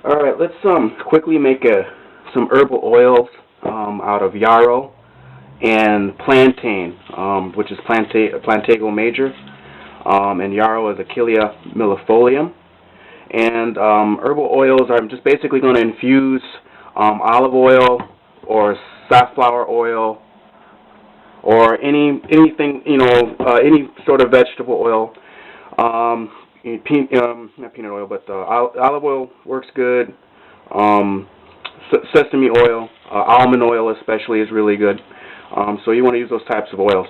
Alright, let's quickly make some herbal oils out of yarrow and plantain, which is Plantago major, and yarrow is Achillea millefolium. And herbal oils, I'm just basically going to infuse olive oil or safflower oil or anything, any sort of vegetable oil. Not peanut oil, but olive oil works good. Sesame oil, almond oil especially is really good. So you want to use those types of oils.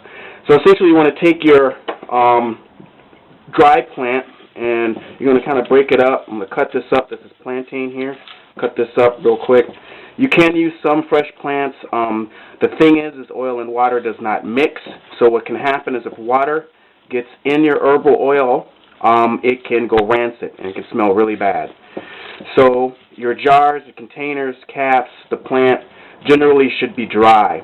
So essentially you want to take your dry plant and you're going to kind of break it up. I'm going to cut this up. This is plantain here. Cut this up real quick. You can use some fresh plants. The thing is oil and water does not mix. So what can happen is if water gets in your herbal oil, it can go rancid and it can smell really bad. So your jars, your containers, caps, the plant generally should be dry.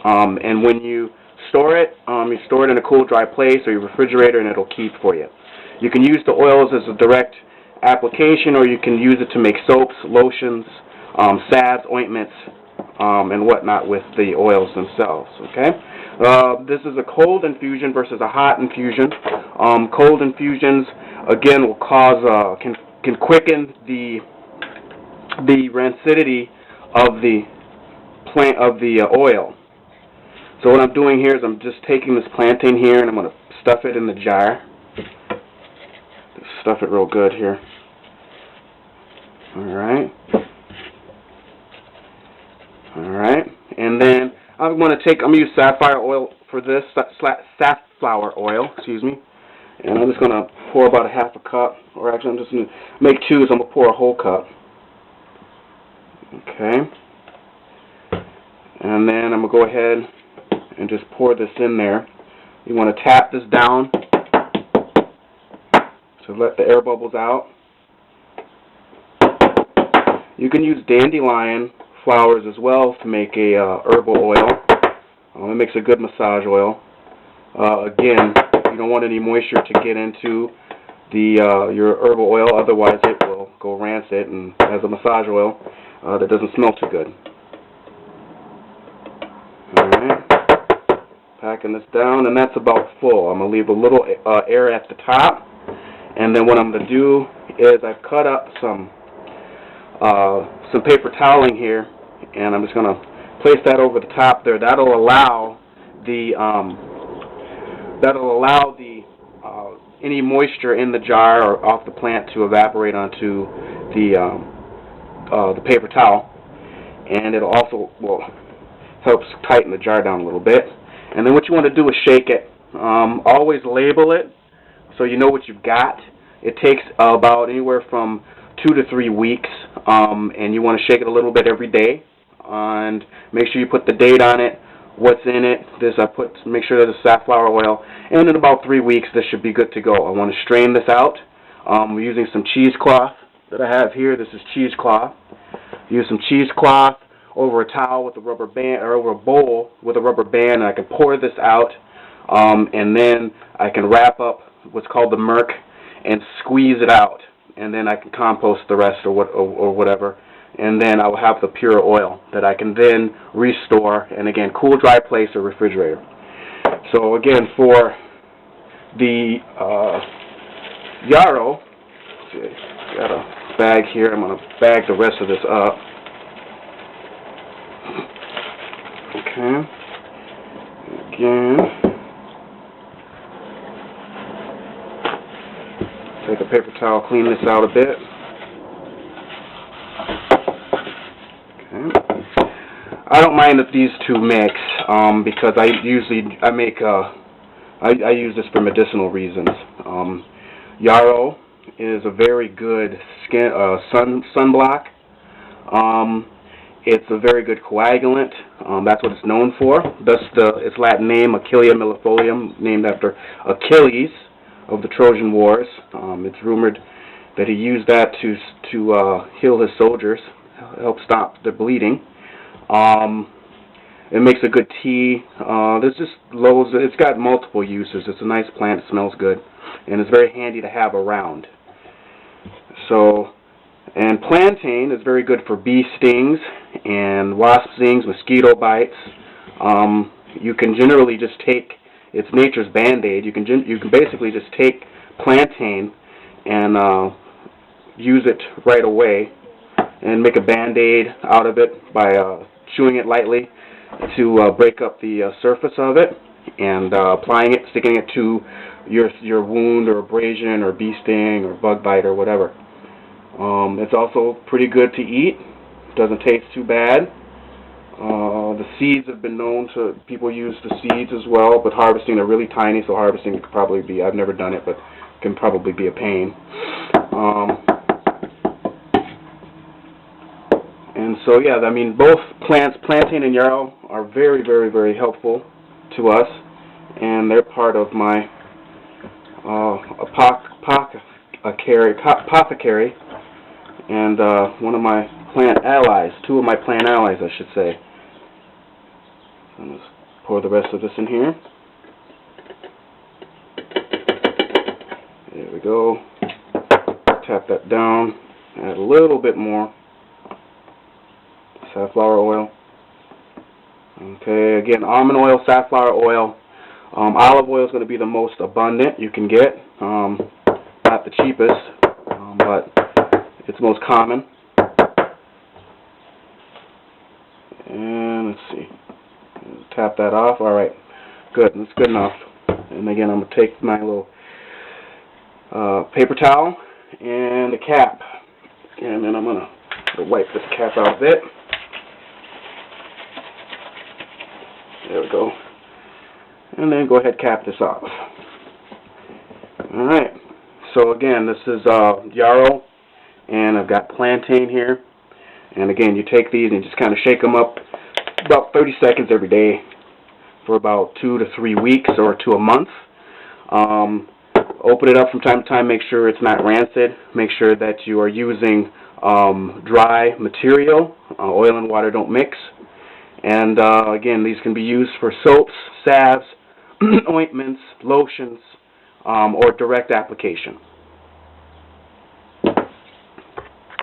And when you store it in a cool, dry place or your refrigerator, and it'll keep for you. You can use the oils as a direct application, or you can use it to make soaps, lotions, salves, ointments, and whatnot with the oils themselves. Okay. This is a cold infusion versus a hot infusion. Cold infusions again will cause can quicken the rancidity of the plant of the oil. So what I'm doing here is I'm just taking this plantain here and I'm going to stuff it in the jar. Just stuff it real good here. Alright. Alright. And then I'm going to use safflower oil for this, safflower oil, excuse me. And I'm just going to pour about a half a cup, or actually I'm just going to make two, so I'm going to pour a whole cup. Okay. And then I'm going to go ahead and just pour this in there. You want to tap this down to let the air bubbles out. You can use dandelion flowers as well to make a herbal oil. It makes a good massage oil. Again, you don't want any moisture to get into your herbal oil, otherwise it will go rancid, and as a massage oil that doesn't smell too good. Alright, packing this down, and that's about full. I'm going to leave a little air at the top, and then what I'm going to do is I've cut up some paper toweling here, and I'm just going to place that over the top there. That'll allow any moisture in the jar or off the plant to evaporate onto the paper towel, and it'll also helps tighten the jar down a little bit. And then what you want to do is shake it. Always label it so you know what you've got. It takes about anywhere from 2 to 3 weeks, and you want to shake it a little bit every day, and make sure you put the date on it, what's in it. Make sure there's safflower oil, and in about 3 weeks this should be good to go. I want to strain this out. We're using some cheesecloth that I have here. This is cheesecloth. Use some cheesecloth over a towel with a rubber band, or over a bowl with a rubber band, and I can pour this out, and then I can wrap up what's called the murk and squeeze it out, and then I can compost the rest or whatever, and then I will have the pure oil that I can then restore, and again, cool, dry place or refrigerator. So again, for the yarrow, got a bag here. I'm going to bag the rest of this up. Okay. Again, take a paper towel, clean this out a bit. Okay. I don't mind if these two mix because I use this for medicinal reasons. Yarrow is a very good sunblock. It's a very good coagulant. That's what it's known for. Thus its Latin name, Achillea millefolium, named after Achilles of the Trojan Wars. It's rumored that he used that to heal his soldiers, help stop the bleeding. It makes a good tea. There's just loads. It's got multiple uses. It's a nice plant. It smells good, and it's very handy to have around. So, and plantain is very good for bee stings and wasp stings, mosquito bites. You can generally just take, it's nature's band-aid. You can basically just take plantain and use it right away and make a band-aid out of it by chewing it lightly to break up the surface of it, and applying it, sticking it to your wound or abrasion or bee sting or bug bite or whatever. It's also pretty good to eat. Doesn't taste too bad. The seeds have been known to, people use the seeds as well, but harvesting, they're really tiny, so harvesting could probably be, I've never done it, but can probably be a pain. And so yeah, I mean, both plants, plantain and yarrow, are very, very, very helpful to us, and they're part of my apothecary, and one of my plant allies, two of my plant allies, I should say. So let's pour the rest of this in here. There we go. Tap that down. Add a little bit more safflower oil. Okay, again, almond oil, safflower oil. Olive oil is going to be the most abundant you can get. Not the cheapest, but it's most common. And let's see. Tap that off. All right, good. That's good enough. And again, I'm going to take my little paper towel and the cap, and then I'm going to wipe this cap out a bit. There we go. And then go ahead and cap this off. Alright, so again, this is yarrow, and I've got plantain here. And again, you take these and just kind of shake them up about 30 seconds every day for about 2 to 3 weeks or to a month. Open it up from time to time, make sure it's not rancid. Make sure that you are using dry material. Oil and water don't mix. And again, these can be used for soaps, salves, ointments, lotions, or direct application.